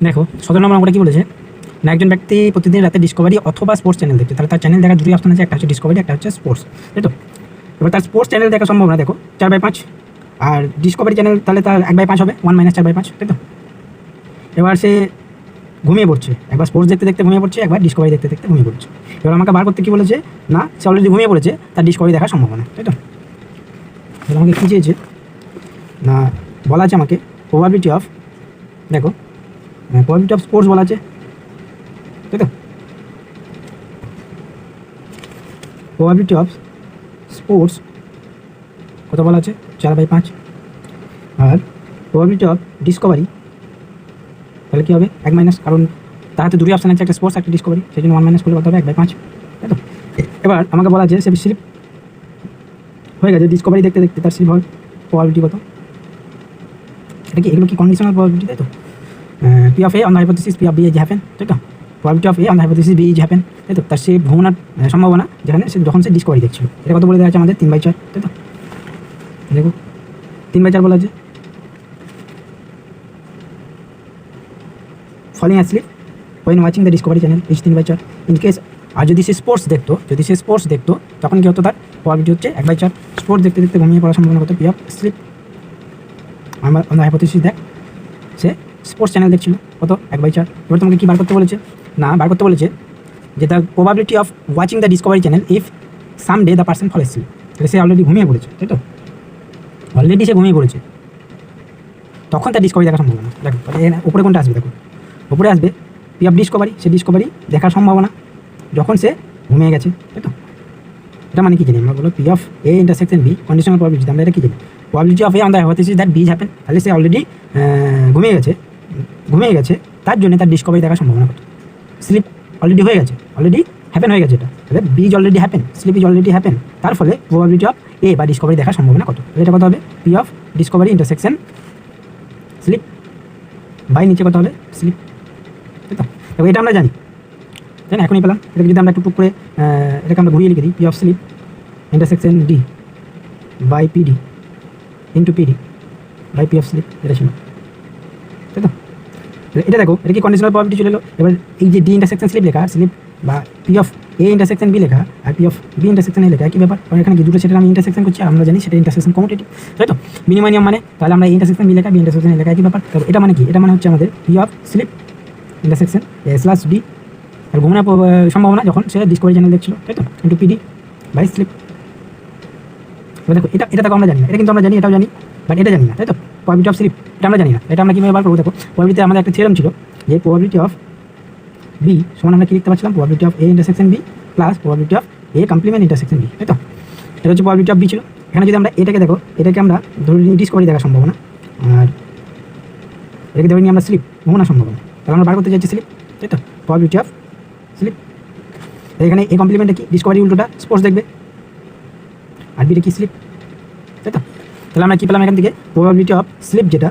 দেখো 17 নম্বর অঙ্কটা কী বলেছে না, একজন ব্যক্তি প্রতিদিন রাতে ডিসকভারি অথবা স্পোর্টস চ্যানেল দেখছে, তাহলে তার চ্যানেল দেখার দুটি অপশন আছে, একটা হচ্ছে ডিসকভারি, একটা হচ্ছে স্পোর্টস, তাই তো? এবার তার স্পোর্টস চ্যানেল দেখা সম্ভব না, দেখো 4/5, আর ডিসকভারি চ্যানেল তাহলে তার 1/5 হবে, 1 - 4/5, তাই তো? এবার সে ঘুমিয়ে পড়ছে, একবার স্পোর্টস দেখতে দেখতে ঘুমিয়ে পড়ছে, একবার ডিসকভারি দেখতে দেখতে ঘুমিয়ে পড়ছে। এবার আমাকে বার করতে কী বলেছে না, সে অলরেডি ঘুমিয়ে পড়েছে, তার ডিসকভারি দেখার সম্ভাবনা, তাই তো? এবার আমাকে কী চেয়েছে না, বলা আছে আমাকে প্রবাবিলিটি অফ, দেখো প্রবাবিলিটি অফ স্পোর্টস বলা আছে, তাই তো? প্রবাবিলিটি অফ স্পোর্টস কত বলা আছে 4/5, আর প্রবাবিলিটি অফ ডিসকভারি তাহলে কী হবে 1 কারণ তার হাতে দুটি অপশান আছে, একটা স্পোর্টস একটা ডিসকভারি, সেই জন্য 1 করলে কত হবে 1/5, তাই তো? এবার আমাকে বলা আছে সে স্লিপ হয়ে গেছে, ডিসকভারি দেখতে দেখতে তার স্লিপ হওয়ার প্রবাবিলিটি কত, এটা কি এগুলো কি কন্ডিশনাল প্রবাবিলিটি, তাই তো? P of A on the hypothesis P of B is happen, তাই তো? Probability of A on the hypothesis B is happen, তাই তো? তার সে ভ্রমণার সম্ভাবনা যেখানে সে যখন সে ডিসকভারি দেখছিল, এটা কত বলে দেওয়া আছে আমাদের 3/4, তাই তো? দেখো 3/4 বলা আছে। Falling asleep when watching the Discovery channel is 3/4 in case, আর যদি সে স্পোর্টস দেখতো তখন কী হতো, তার প্রবাবিলিটি হচ্ছে 1/4। স্পোর্টস দেখতে দেখতে ঘুমিয়ে পড়ার সম্ভাবনা কত, পি অফ স্লিপ আমার অন দ্য হাইপোথিসিস দেখ সে স্পোর্টস চ্যানেল দেখছিল, কত 1/4। এবার তোমাকে কী বার করতে বলেছে না, বার করতে বলেছে যে the probability of watching the Discovery channel if some day the person fall asleep, তাহলে সে অলরেডি ঘুমিয়ে পড়েছে, তাই তো? অলরেডি সে ঘুমিয়ে পড়েছে, তখন তার ডিসকভারি দেখার সম্ভাবনা। দেখো উপরে কোনটা আসবে, দেখো উপরে আসবে P of Discovery, say Discovery দেখার সম্ভাবনা যখন সে ঘুমিয়ে গেছে, তাই তো? এটা মানে কি জানি আমরা, বলো P of A intersection B conditional probability, আমরা এটা কি জানি probability of A on the hypothesis that B is happen, তাহলে সে অলরেডি ঘুমিয়ে গেছে, তার জন্য তার ডিসকভারি দেখার সম্ভাবনা কত, স্লিপ অলরেডি হয়ে গেছে, অলরেডি হ্যাপেন হয়ে গেছে, এটা তাহলে B is already happen, sleep is already happen, তার ফলে প্রবাবিলিটি অফ এ বা ডিসকভারি দেখার সম্ভাবনা কত, এটা কত হবে P of discovery intersection slip by নিচে কত হবে স্লিপ, তাই তো? এবার এটা আমরা জানি, তাই না? এখনই পেলাম। এটাকে যদি আমরা একটু টুক করে এটাকে আমরা ঘুরিয়ে লিখে দিই, P of slip intersection D by PD into PD by P of slip, এটা ছিল, তাই তো? এটা দেখো, এটা কি কন্ডিশনাল প্রবাবিলিটি চলে এলো। এবার এই যে ডি ইন্টারসেকশন স্লিপ লেখা, স্লিপ বা P of A intersection B লেখা আর P of B intersection A লেখা, কী ব্যাপার? কারণ এখানে কি দুটো সেটের আমি ইন্টারসেকশন করছি, আমরা জানি সেটা ইন্টারসেকশন কমিউটেটিভ, তাই তো? বিনিময় নিয়ম মানে, তাহলে আমরা ইন্টারসেকশন বি লেখা বি ইন্টারসেকশন এ লেখা, একই ব্যাপার। তবে এটা মানে কি, এটা মানে হচ্ছে আমাদের P of slip intersection A slash D, আর ঘুমনার সম্ভাবনা যখন সে ডিসকভারি চ্যানেল দেখছিল, তাই তো, ইন্টু পিডি বাই স্লিপ। এবার দেখো এটা দেখো আমরা জানি না, এটা কিন্তু আমরা জানি, এটাও জানি, বাট এটা জানি না, তাই তো? প্রবাবিলিটি অফ স্লিপ এটা আমরা জানি না, এটা আমরা কীভাবে বার করবো? দেখো প্রবাবিলিটিতে আমাদের একটা থিওরেম ছিল যে প্রবাবিলিটি অফ বি সমান আমরা কী লিখতে পারছিলাম, probability of A intersection B plus probability of A complement intersection B, তাই তো? এটা হচ্ছে প্রবাবিলিটি অফ বি ছিল। এখানে যদি আমরা এটাকে দেখো, এটাকে আমরা ধরে নিই ডিসকভারি দেখার সম্ভাবনা, আর এটাকে ধরে নিই আমরা স্লিপ ঘুমানোর সম্ভাবনা, তাহলে আমরা বার করতে চাইছি স্লিপ, তাই তো? প্রবাবিলিটি অফ স্লিপ, এখানে এ কমপ্লিমেন্টে কি ডিসকভারি উল্টোটা স্পোর্টস দেখবে, আর বিটা কি স্লিপ, তাই তো? তাহলে আমরা কী পেলাম এখান থেকে, প্রবাবিলিটি অফ স্লিপ যেটা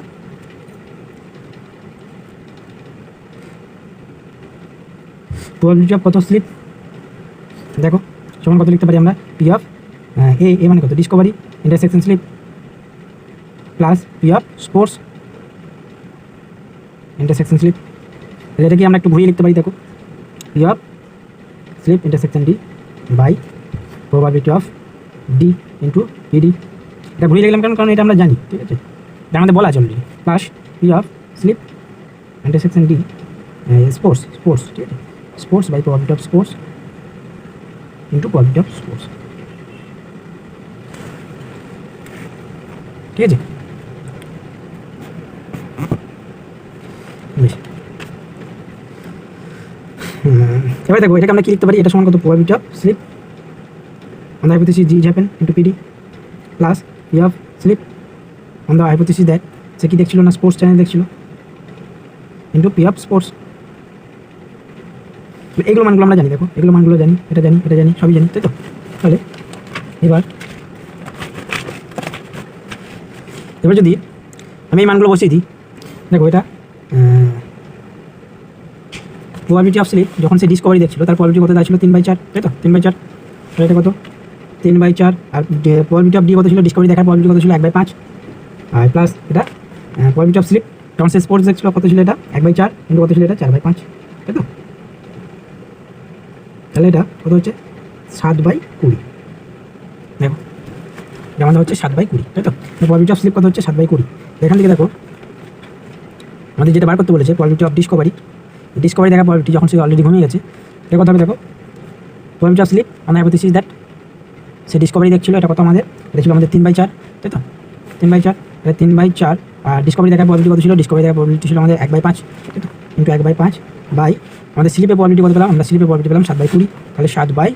প্রবাবিলিটি অফ কত স্লিপ, দেখো সমান কত লিখতে পারি আমরা, পি অফ এ মানে কত discovery intersection slip plus P of sports intersection slip. এটা কি আমরা একটু ঘুরিয়ে লিখতে পারি, দেখো P of slip intersection D by probability of D into PD. এটা ঘুরিয়ে লিখলাম কারণ এটা আমরা জানি, ঠিক আছে? এটা আমাদের বলা আছে already, plus P of slip intersection D sports, ঠিক আছে? Sports by probability of sports into probability of sports, ঠিক আছে? বেশ, এবার দেখো এটাকে আমরা কী লিখতে পারি, এটা সমান কত probability of sleep on the hypothesis G is happen into PD plus P of sleep on the hypothesis that সে কি দেখছিল না স্পোর্টস চ্যানেল দেখছিল ইন্টু পি অফ স্পোর্টস। এগুলো মানগুলো আমরা জানি, দেখো এগুলো মানগুলো জানি, এটা জানি সবই জানি, তাই তো? তাহলে এবার যদি আমি এই মানগুলো বসিয়ে দিই, দেখো এটা প্রবাবিলিটি অফ স্লিপ যখন সে ডিসকভারি দেখছিল তার প্রবাবিলিটি কত ছিল 3/4, তাই তো? 3/4, এটা কত 3/4, আর প্রবাবিলিটি অফ ডি কত ছিল, ডিসকভারি দেখার প্রবাবিলিটি কত ছিল 1/5, আর প্লাস এটা প্রবাবিলিটি অফ স্লিপ তখন সে স্পোর্টস দেখছিল কত ছিল এটা 1/4 কিন্তু কত ছিল এটা 4/5, তাই তো? তাহলে এটা কত হচ্ছে 7/20, দেখো এটা আমাদের হচ্ছে 7/20, তাই তো? প্রবাবিলিটি অফ স্লিপ কত হচ্ছে 7/20। এখান থেকে দেখো আমাদের যেটা বার করতে বলেছে প্রবাবিলিটি অফ ডিসকভারি দেখা প্রবাবিলিটি যখন সে অলরেডি ঘুমিয়ে গেছে, এটা কত হবে দেখো প্রবাবিলিটি অফ স্লিপ আমাদের হাইপোথিসিস দ্যাট সে ডিসকভারি দেখছিল, এটা কত আমাদের, এটা ছিল আমাদের 3/4, তাই তো? 3/4, এটা 3/4 আর ডিসকভারি দেখার প্রবাবিলিটি কত ছিল, ডিসকভারি দেখার প্রবাবিলিটি ছিল আমাদের 1/5, তাই তো? ইন্টু 1/5 বাই আমাদের স্লিপের প্রবাবিলিটি কত পেলাম, আমরা স্লিপের প্রবাবিলিটি পেলাম 7/20, তাহলে 7/20,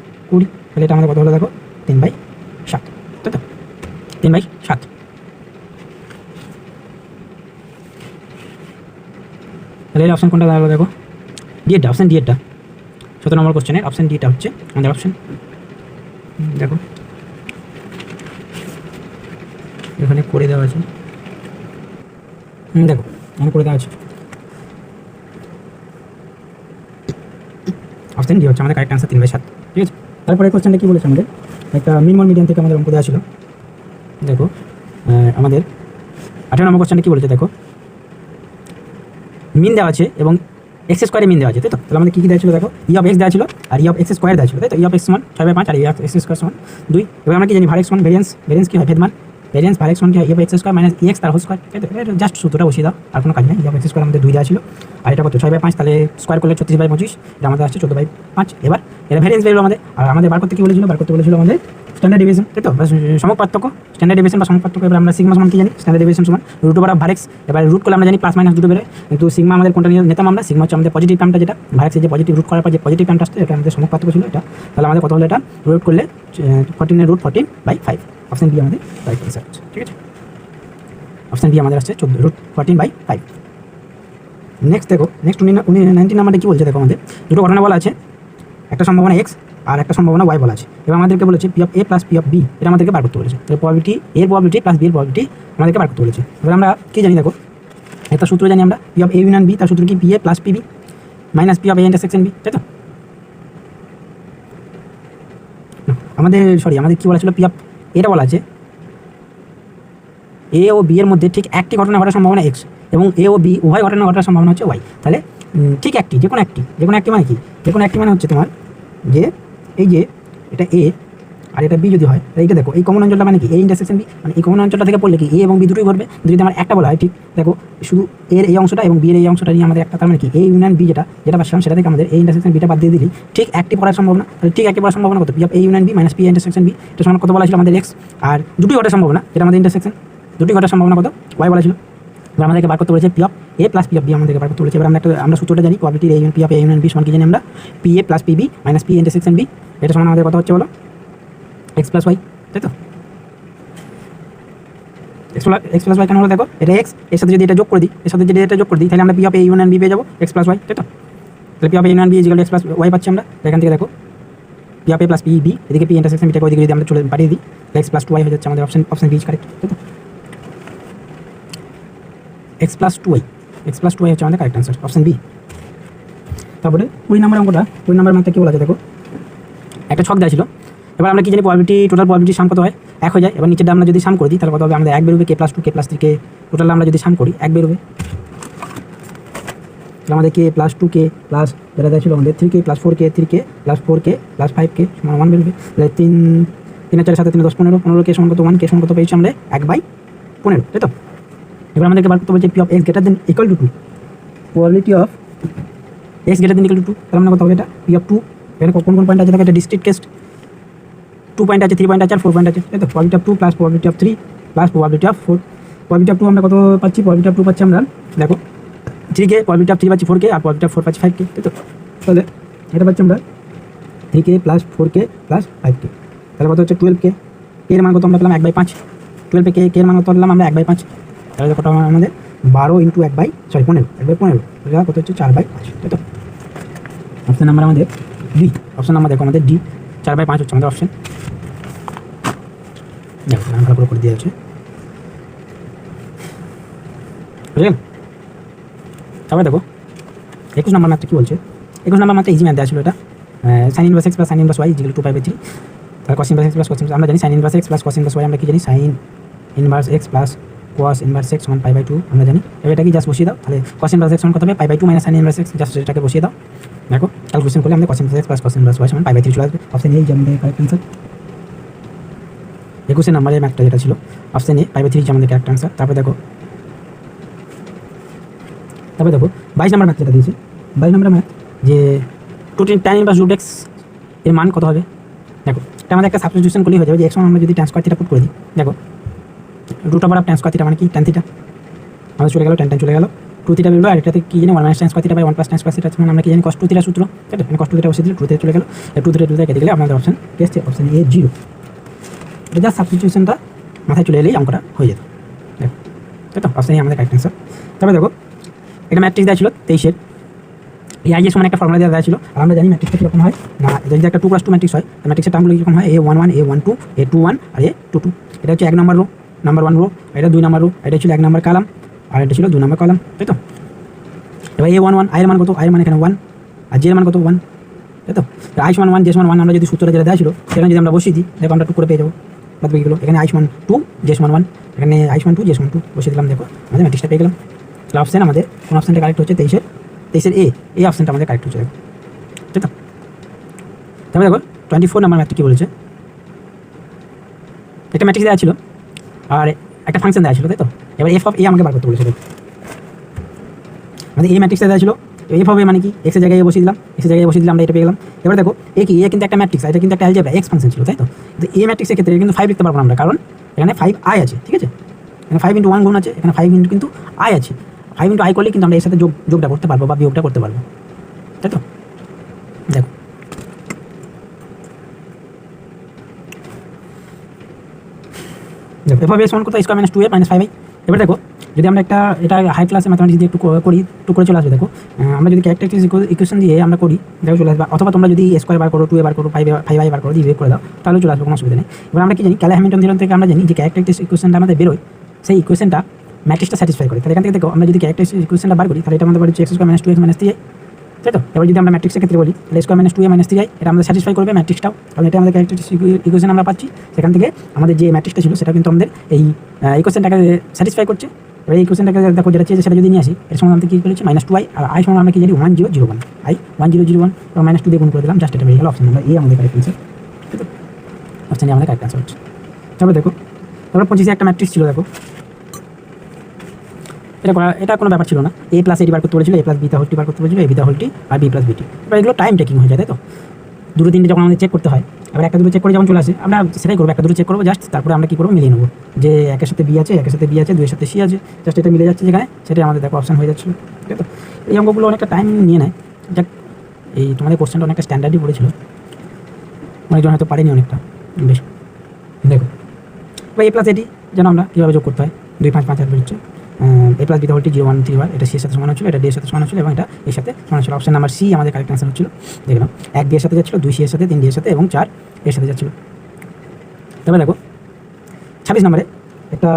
তাহলে এটা আমাদের কত হলো দেখো 3/7, তাই তো? 3/7। তাহলে এই অপশন কোনটা দাঁড়ালো দেখো, ডিএটা, অপশন ডিএটা 17 নম্বর কোশ্চেনের অপশন ডিটা হচ্ছে আমাদের অপশন। দেখো এখানে করে দেওয়া আছে, দেখো এখানে করে দেওয়া আছে অপশন ডি হচ্ছে আমাদের কারেক্ট আনসার 3/7, ঠিক আছে? তারপরে কোশ্চেনটা কী বলেছে আমাদের, একটা মিনিমাম মিডিয়াম থেকে আমাদের অঙ্ক দেওয়া ছিল। দেখো আমাদের 18 নম্বর কোশ্চেনটা কী বলেছে, দেখো মিন দেওয়া আছে এবং এক্স স্কোয়ারে মিন দেওয়া আছে, তাই তো? তাহলে আমাদের কী দেওয়া ছিল দেখো, ই অফ এক্স দেওয়া ছিল আর ই অফ এক্স স্কোয়ার দেওয়া ছিল, তাই তো? ই অফ এক্স সমান 6/5 আর ই অফ এক্স স্কোয়ার সমান 2। এবার আমরা কি জানি ভার এক্স সমান ভেরিয়েন্স কী হয় ভেদমান, ভেরিয়েন্স ভার এক্স সমান কি হয় ই of x square minus E x তার হোল স্কোয়ার, তাই তো? এটা জাস্ট সূত্রটা বসিয়ে দাও, আর কোনো কাজ নেই। ই অফ এক্স স্কোয়ার আমাদের 2 দেওয়া ছিল আর এটা কত 6/5, তাহলে স্কোয়ার করলে 36/25, এটা আমাদের আসছে 14/5। এবার এটা ভেরিয়েন্স বেরোলো আমাদের, আর আমাদের বার করতে কী বলেছিল, বার করতে বলেছিল আমাদের স্ট্যান্ডার্ড ডেভিয়েশন, তাই তো? সমক পার্থক্য, স্ট্যান্ডার্ড ডেভিয়েশন বা সমক পার্থক্য। এবার আমরা সিগমা সমান কি জানি, স্ট্যান্ডার্ড ডেভিয়েশন সমান root over of var X. এবার রুট করলে আমরা জানি প্লাস মাইনাস দুটো বেরোয়, কিন্তু সিগমা আমাদের কোনটা নিয়ে নিতাম আমরা, সিগমা হচ্ছে আমাদের পজিটিভ টার্মটা, যেটা ভার এক্সের যে পজিটিভ রুট করার পর যে পজিটিভ টার্মটা আসছে এটা আমাদের সমক পার্থক্য ছিল এটা। তাহলে আমাদের কত হলো এটা, রুট করলে 14 রুট 14/5, অপশন বি আমাদের রাইট অ্যান্সার হচ্ছে, ঠিক আছে? অপশন বি আমাদের আসছে 14 রুট 14/5। নেক্সট দেখো, নেক্সট 19 নাম্বারটা কী বলছে দেখো, আমাদের দুটো ঘটনা বলা আছে, একটা সম্ভাবনা এক্স আর একটা সম্ভাবনা ওয়াই বলা আছে। এবার আমাদেরকে বলেছে P of A plus P of B, এটা আমাদেরকে বার করতে বলেছে। তাহলে প্রবাবিলিটি এর প্রবাবিলিটি প্লাস বি এর প্রবাবিলিটি আমাদেরকে বার করতে বলেছে। এবার আমরা কী জানি দেখো, একটা সূত্র জানি আমরা, P of A union B, তার সূত্র কি P A plus P B minus P of A intersection B, তাই তো? আমাদের কী বলা ছিল, পি অফ এটা বলা আছে এ ও বি এর মধ্যে ঠিক একটি ঘটনা ঘটার সম্ভাবনা এক্স এবং এ ও বি উভয় ঘটনা ঘটার সম্ভাবনা হচ্ছে ওয়াই। তাহলে ঠিক একটি, যে কোনো একটি মানে কি, যে কোনো একটি মানে হচ্ছে তোমার যে এই যে এটা এ আর এটা বি যদি হয়, এইটা দেখো এই কমন অঞ্চলটা মানে কি, এ ইন্টারসেকশন বি, মানে এই কমন অঞ্চলটা থেকে পড়লে কি এ এবং বি দুটোই ঘটবে। যদি আমার একটা বলা হয়, ঠিক দেখো শুধু এর এই অংশটা এবং বি এর এই অংশটা নিয়ে আমাদের একটা, তার মানে কি এ ইউনিয়ন বি যেটা পাচ্ছিলাম সেটা থেকে আমাদের এই ইন্টারসেকশন বিটা বাদ দিয়ে দিলেই ঠিক একটি পড়ার সম্ভাবনা। তাহলে ঠিক একটি পড়ার সম্ভাবনা কত, P of A union B minus P intersection B, এটা সমান কত বলা ছিল আমাদের এক্স, আর দুটোই ঘটার সম্ভাবনা যেটা আমাদের ইন্টারসেকশন, দুটোই ঘটার সম্ভাবনা কত ওয়াই বলা ছিল। এবার আমাদেরকে বার করতে বলেছে P of A plus P of B, আমাদেরকে বার করতে বলেছে। এবার আমরা সূত্রটা জানি, probability A P of A union B সমান কি জানি আমরা, P A plus P B minus P intersection B, এটা সমান আমাদের কত হচ্ছে বলো এক্স প্লাস ওয়াই, তাই তো? এক্স প্লাস ওয়াই কেন হলো দেখো, এটা এক্স, এর সাথে যদি এটা যোগ করে দিই, তাহলে আমরা P of A union B পেয়ে যাবো এক্স প্লাস ওয়াই, তাই তো? তাহলে P of A union B equal X plus Y পাচ্ছি আমরা। এখান থেকে দেখো P of A plus P B, এদিকে পি ইন্টারসেকশন বিটাকে ওইদিকে যদি আমরা চলে পাঠিয়ে দিই, এক্স প্লাস 2y হয়ে যাচ্ছে আমাদের অপশন বি ইজ কারেক্ট, তাই তো? এক্স প্লাস 2y হচ্ছে আমাদের কারেক্ট আনসার, অপশন বি। তারপরে 20 নম্বর অঙ্কটা, 20 নম্বর ম্যাথটা কী বলা আছে দেখো, একটা ছক দেওয়া ছিল। এবার আমরা কি জানি প্রবাবিলিটি, টোটাল প্রবাবিলিটি সাম কত হয়, 1 হয়ে যায়। এবার নিচেটা আমরা যদি সাম করে দিই তাহলে কত হবে, আমাদের 1 বেরোবে, কে প্লাস 2 কে প্লাস 3 কে টোটাল আমরা যদি সাম করি 1 বেরোবে। তাহলে আমাদের কে প্লাস 2 কে প্লাস যেটা দেওয়া ছিল আমাদের 3 কে প্লাস 4 কে 3 কে প্লাস 4 কে প্লাস 5 কে সমান 1 বেরোবে। তাহলে 3 আর 4 7 3 10 15, 15 কে সমান কত 1, কে সমান কত পেয়েছি আমরা 1/15, তাই তো? এবার আমাদেরকে বার করতে বলছে P of x greater than equal to 2, probability of x greater than equal to 2, তাহলে আমরা কত হবে এটা পি অফ 2, এখানে কোন কোন পয়েন্ট আছে দেখো, এটা ডিসক্রিট কেস, 2 পয়েন্ট আছে, 3 পয়েন্ট আছে আর 4 পয়েন্ট আছে, তাই তো? Probability of 2 plus probability of 3 plus probability of 4, probability of 2 আমরা কত পাচ্ছি, প্রবাবিলিটি অফ 2 পাচ্ছি আমরা দেখো 3 কে, প্রবাবিলিটি অফ 3 পাচ্ছি 4 কে আর প্রবাবিলিটি অফ 4 পাচ্ছি 5 কে, তাই তো? তাহলে এটা পাচ্ছি আমরা 3 কে প্লাস 4 কে প্লাস 5 কে, তাহলে কত হচ্ছে 12 কে, এর মান কত আমরা পেলাম 1/5, 12 কে এর মান কত পেলাম আমরা 1/5, তাহলে কত আমাদের 12 ইন্টু 1/15 এটা কত হচ্ছে 4/5, তাই তো? অপশন নাম্বার আমাদের ডি, অপশন নাম্বার দেখো আমাদের ডি 4/5 হচ্ছে আমাদের অপশন। দেখো নাম্বার পুরো করে দিয়ে আছে, বুঝলেন? তারপরে দেখো 21 নম্বর ম্যাথটা কী বলছে, 21 নম্বর ম্যাথটা ইজি ম্যাথ দেওয়া ছিল, এটা sine inverse X plus sine inverse Y equal 2π/3, তাহলে cos inverse X plus cos inverse, আমরা জানি sine inverse X plus cos inverse Y আমরা কি জানি, sine inverse X plus cos inverse x সমান পাই বাই 2 আমরা জানি। এবার এটাকে জাস্ট বসিয়ে দাও, তাহলে cos ইনভার্স x সমান কত হবে pi by 2 minus sin inverse x, just এটাকে বসিয়ে দাও। দেখো ক্যালকুলেশন করলে আমাদের cos inverse x plus cos inverse y সমান পাই বাই 3 চলে আসবে। অপশন এ আমাদের কারেক্ট অ্যান্সার। 21 নম্বরের ম্যাথটা যেটা ছিল অপশন এ পাই বাই 3 আমাদের কারেক্ট অ্যান্সার। তারপর দেখো 22 নম্বর ম্যাথ যেটা দিয়েছে, 22 নম্বর ম্যাথ যে 2 tan ইনভার্স √x এর মান কত হবে। দেখো এটা আমাদের একটা সাবস্টিটিউশন করলেই হয়ে যাবে, যে x সমান আমরা যদি tan স্কয়ার থিটা পুট করে দিই, দেখো √ tan স্কয়ার থিটা মানে কি tan থিটা, আমাদের চলে গেল tan চলে গেল, 2 থিটা বেরোলো, আর এটাতে কি জানি 1 tan square theta by 1 tan square theta, মানে আমরা কি জানি cos 2 থিটা সূত্র, তাই তো? মানে cos 2 থিটা বসিয়ে দিলে 2 থিটা চলে গেল, 2 থিটা কেটে গেলে আমাদের অপশন কি আসছে, অপশন এ 0। এটা জাস্ট সাবস্টিটিউশনটা মাথায় চলে এলেই অঙ্কটা হয়ে যেত, দেখো তাই তো? অপশন এ আমাদের কারেক্ট অ্যান্সার। তবে দেখো এটা ম্যাট্রিক্স দেওয়া ছিল 23-এর, এই আই এর সমান একটা ফর্মুলা দেওয়া ছিল, আর আমরা জানি ম্যাট্রিক্সটা কীরকম হয় না, যদি একটা 2+2 ম্যাট্রিক্স হয়, ম্যাট্রিক্সের টার্মগুলো কীরকম হয়, A11 A12 A21 আর A22। এটা হচ্ছে 1 নম্বর রো, নাম্বার 1 রো, এটা 2 নম্বর রো, এটা ছিল 1 নম্বর কলাম, আর এটা ছিল 2 নম্বর কলাম, তাই তো? এবার A11 আই এর মান কত, আই এর মান এখানে 1, আর জে এর মান কত 1, তাই তো? আই সমান 1 জে সমান 1 আমরা যদি সূত্রটা যেটা দেওয়া ছিল সেখানে যদি আমরা বসিয়ে দিই, দেখো আমরা 2 করে পেয়ে যাবো, বাদ বাকিগুলো এখানে আই সমান 2 জে সমান 1, এখানে আই সমান 2 জে সমান 2 বসিয়ে দিলাম, দেখো আমাদের ম্যাট্রিক্সটা পেয়ে গেলাম। তাহলে অপশন আমাদের কোন অপশনটা কারেক্ট হচ্ছে, 23-এর এই অপশনটা আমাদের কারেক্ট হচ্ছে, দেখো ঠিক আছে? তারপরে দেখো 24 নম্বর ম্যাথটা কী বলেছে, একটা ম্যাট্রিক্স দেওয়া ছিল আর একটা ফাংশন দেওয়া ছিল, তাই তো? এবার এফ অফ এ আমাকে বার করতে বলেছে, দেখো আমাদের এই ম্যাট্রিক্সটা দেওয়া ছিল, এফ অফ এ মানে কি, এক্সের জায়গায় বসিয়ে দিলাম, এক্সের জায়গায় বসিয়ে দিলাম, আমরা এটা পেয়ে গেলাম। এবার দেখো এ কি, এ কিন্তু একটা ম্যাট্রিক্স, এটা কিন্তু একটা অ্যালজেব্রা এক্স ফাংশন ছিল, তাই তো? কিন্তু এই ম্যাট্রিক্সের ক্ষেত্রে কিন্তু 5 লিখতে পারবো না আমরা, কারণ এখানে 5i আছে, ঠিক আছে? এখানে 5 × 1 গুণ আছে, এখানে 5 কিন্তু i আছে, 5 × i করলে কিন্তু আমরা এর সাথে যোগটা করতে পারবো বা বিয়োগটা করতে পারবো, তাই তো? দেখো এফ অফ এ সমান কত, square minus 2a minus 5i। এবার দেখো যদি আমরা এটা হাই ক্লাসে ম্যাথমেটিক্স দিয়ে একটু করি, একটু করে চলে আসবে। দেখো আমরা যদি ক্যারেক্টারিস্টিক ইকুয়েশন দিয়ে আমরা করি, দেখো চলে আসবে, অথবা তোমরা যদি এ স্কয়ার বার করো, 2a বার করো, 5i বার করো, দিয়ে বের করে দাও, তাহলে চলে আসবে, কোনো অসুবিধা নেই। এবার আমরা কি জানি, ক্যালে হ্যামিল্টন থিওরেম থেকে আমরা জানি যে ক্যারেক্টারিস্টিক ইকুয়েশনটা আমাদের বেরোয়, সেই ইকুয়েশনটা ম্যাট্রিক্সটা স্যাটিসফাই করে। তাহলে এখান থেকে দেখো আমরা যদি ক্যারেক্টারিস্টিক ইকুয়েশনটা বার করি, তাহলে এটা আমাদের বাড়ছে x square minus 2x minus 3i, তাই তো? এবার যদি আমরা ম্যাট্রিক্সের ক্ষেত্রে বলি, তাহলে square minus 2a minus 3i এটা আমাদের স্যাটিসফাই করবে ম্যাট্রিক্সটাও, কারণ এটা আমাদের ক্যারেক্টারিস্টিক ইকুয়েশন আমরা পাচ্ছি, সেখান থেকে আমাদের যে ম্যাট্রিক্সটা ছিল সেটা কিন্তু আমাদের এই ইকুয়েশনটাকে স্যাটিসফাই করছে। এবার এই ইকুয়েশনটাকে দেখো যেটা চেয়েছে সেটা যদি নিয়ে আসি, এর সঙ্গে আমাদের কী করেছে মাইনাস 2i, আর আই সঙ্গে আমরা কি জানি 1001, আই 1001 এবং মাইনাস 2 দিয়ে গুণ করে দিলাম, জাস্ট এটা বেরিয়ে গেল অপশন নাম্বার এ আমাদের কারেক্ট অ্যান্সার, ঠিক আছে? অপশন এ আমাদের কারেক্ট অ্যান্সার হচ্ছে। তবে দেখো তারপর 25-এ একটা ম্যাট্রিক্স ছিল, দেখো এটা কোনো ব্যাপার ছিল না, a প্লাস এটি বার করতে বলেছিল, a প্লাস বিটা হোলটি বার করতে বলেছিল, a বিটা হোলটি আর বি প্লাস বিটি। এবার এগুলো টাইম টেকিং হয়ে যায়, তাই তো? 2-3 যখন আমাদের চেক করতে হয়, এবার একটা দুটো চেক করে যখন চলে আসে, আমরা সেটাই করবো, একটা দুটো চেক করবো জাস্ট, তারপরে আমরা কী করবো মিলিয়ে নেবো, যে একের সাথে বি আছে, একের সাথে বি আছে, 2-এর সাথে সি আছে, জাস্ট এটা মিলে যাচ্ছে যেখানে, সেটাই আমাদের দেখো অপশন হয়ে যাচ্ছিলো, ঠিক আছে? এই অঙ্কগুলো অনেকটা টাইম নিয়ে নেয়, যাক এই তোমাদের কোশ্চেনটা অনেকটা স্ট্যান্ডার্ডই পড়েছিল, অনেকজন হয়তো পারেনি অনেকটা বেশ। দেখো এবার এ প্লাস এটি যেন আমরা কীভাবে যোগ করতে হয়, 2 5 5 8 হচ্ছে, এ প্লাস বিটা হোলটি 0 1 3 1, এটা সি এর সাথে সমান হচ্ছিল, এটা ডি এর সাথে সমান হচ্ছিল, এবং এটা এর সাথে সমান হচ্ছিল। অপশন নাম্বার সি আমাদের কারেক্ট অ্যান্সার হচ্ছিল, দেখলাম 1 ডি এর সাথে যাচ্ছিল, 2 সি এর সাথে, 3 ডি এর সাথে এবং 4 এর সাথে যাচ্ছিল। তবে দেখো 26 নম্বরে একটা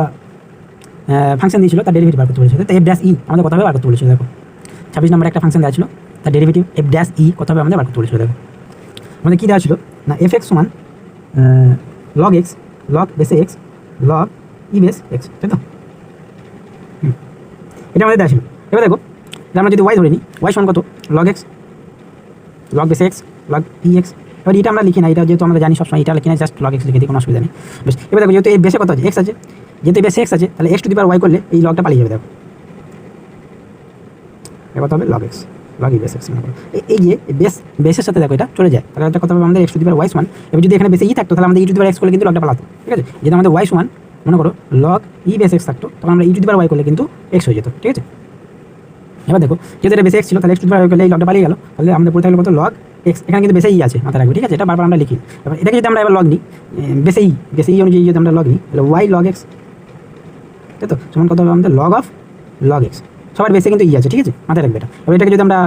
ফাংশন দিয়েছিল, তার ডেরিভেটিভ বার করতে বলেছিল, তো এফ ড্যাশ ই আমাদের কত হবে বার করতে বলেছিল। দেখো 26 নম্বরে একটা ফাংশন দেওয়া ছিল, তার ডেরিভেটিভ এফ ড্যাশ ই কত হবে আমাদের বার করতে বলেছিল। দেখো আমাদের কী দেওয়া ছিল না, এফ এক্স সমান লগ এক্স লগ বেসে x log E base x, তাই তো? এটা আমাদের দেওয়া ছিল। এবার দেখো আমরা যদি ওয়াই ধরে নিই, ওয়াই সমান কত, লগ এক্স লগ বেসে এক্স লগ ই এক্স। এবার এটা আমরা লিখি না, এটা যেহেতু আমরা জানি সবসময় এটা লিখি না, জাস্ট লগ এক্স লিখে দিই, কোনো অসুবিধা নেই। বেশ, এবার দেখো যেহেতু এই বেসে কত আছে, এক্স আছে, যেহেতু এই বেসে এক্স আছে, তাহলে X to the power Y করলে এই লগটা পালিয়ে যাবে। দেখো এবার কত হবে log X log E base X, এই যে বেসের সাথে দেখো এটা চলে যায়, তাহলে এটা কত হবে আমাদের X to the power Y সমান। এবার যদি এখানে বেসে ই থাকতো, তাহলে আমাদের ই টু দি পাওয়ার এক্স করলে কিন্তু লগটা পালাতো, ঠিক আছে? যেহেতু আমাদের ওয়াই সমান মনে করো লগ ই বেস এক্স থাকতো, তখন আমরা ই টু দি পাওয়ার ওয়াই করলে কিন্তু এক্স হয়ে যেত, ঠিক আছে? এবার দেখো যেহেতু এটা বেসে এক্স ছিল, তাহলে X to the power Y করলে এই লগটা পালিয়ে গেল, তাহলে আমাদের পড়ে থাকলো কত লগ এক্স, এখানে কিন্তু বেসে ই আছে মাথায় রাখবে, ঠিক আছে? এটা বারবার আমরা লিখি। এবার এটাকে যদি আমরা এবার লগ নিই, বেসে ই অনুযায়ী যদি আমরা লগ নিই, তাহলে ওয়াই লগ এক্স, তাই তো? সমান কত হবে আমাদের লগ অফ লগ এক্স, সবার বেসে কিন্তু ই আছে, ঠিক আছে? মাথায় রাখবে এটা। এবার এটাকে যদি আমরা